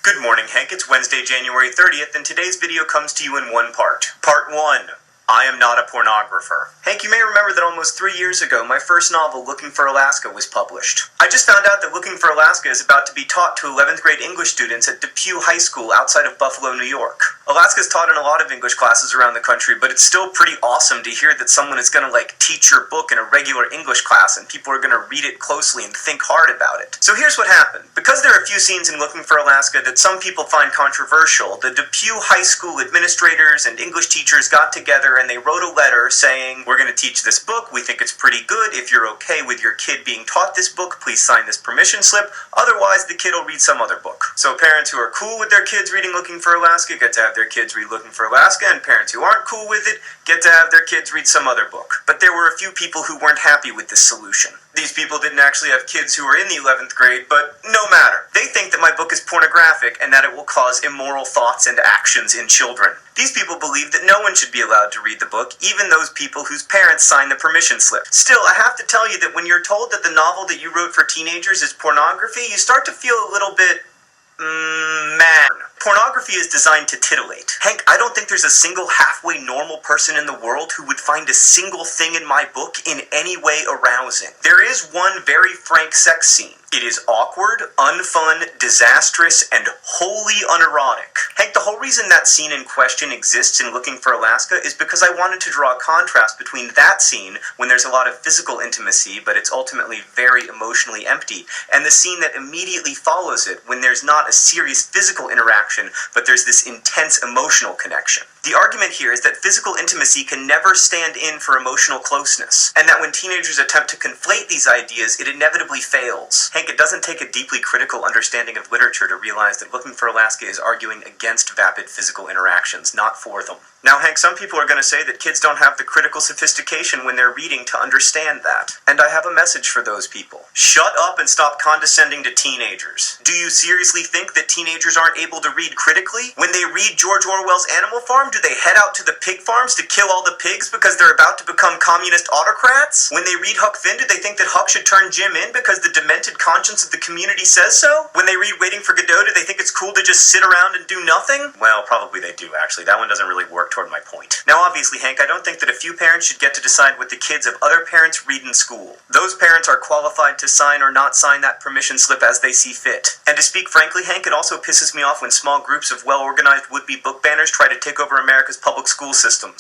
Good morning, Hank. It's Wednesday, January 30th, and today's video comes to you in one part. Part 1. I am not a pornographer. Hank, you may remember that almost 3 years ago, my first novel, Looking for Alaska, was published. I just found out that Looking for Alaska is about to be taught to 11th grade English students at Depew High School outside of Buffalo, New York. Alaska is taught in a lot of English classes around the country, but it's still pretty awesome to hear that someone is going to, teach your book in a regular English class, and people are going to read it closely and think hard about it. So here's what happened. Because there are a few scenes in Looking for Alaska that some people find controversial, the Depew High School administrators and English teachers got together and they wrote a letter saying, we're going to teach this book, we think it's pretty good, if you're okay with your kid being taught this book, please sign this permission slip, otherwise the kid will read some other book. So parents who are cool with their kids reading Looking for Alaska get to have their kids read Looking for Alaska, and parents who aren't cool with it get to have their kids read some other book. But there were a few people who weren't happy with this solution. These people didn't actually have kids who were in the 11th grade, but no matter. They think that my book is pornographic and that it will cause immoral thoughts and actions in children. These people believe that no one should be allowed to read the book, even those people whose parents sign the permission slip. Still, I have to tell you that when you're told that the novel that you wrote for teenagers is pornography, you start to feel a little bit, mad. Pornography is designed to titillate. Hank, I don't think there's a single halfway normal person in the world who would find a single thing in my book in any way arousing. There is one very frank sex scene. It is awkward, unfun, disastrous, and wholly unerotic. Hank, the whole reason that scene in question exists in Looking for Alaska is because I wanted to draw a contrast between that scene, when there's a lot of physical intimacy, but it's ultimately very emotionally empty, and the scene that immediately follows it, when there's not a serious physical interaction, but there's this intense emotional connection. The argument here is that physical intimacy can never stand in for emotional closeness, and that when teenagers attempt to conflate these ideas, it inevitably fails. Hank, it doesn't take a deeply critical understanding of literature to realize that Looking for Alaska is arguing against vapid physical interactions, not for them. Now, Hank, some people are going to say that kids don't have the critical sophistication when they're reading to understand that. And I have a message for those people. Shut up and stop condescending to teenagers. Do you seriously think that teenagers aren't able to read critically? When they read George Orwell's Animal Farm, do they head out to the pig farms to kill all the pigs because they're about to become communist autocrats? When they read Huck Finn, do they think that Huck should turn Jim in because the demented conscience of the community says so? When they read Waiting for Godot, do they think it's cool to just sit around and do nothing? Well, probably they do, actually. That one doesn't really work toward my point. Now, obviously, Hank, I don't think that a few parents should get to decide what the kids of other parents read in school. Those parents are qualified to sign or not sign that permission slip as they see fit. And to speak frankly, Hank, it also pisses me off when small groups of well-organized would-be book banners try to take over America's public school systems.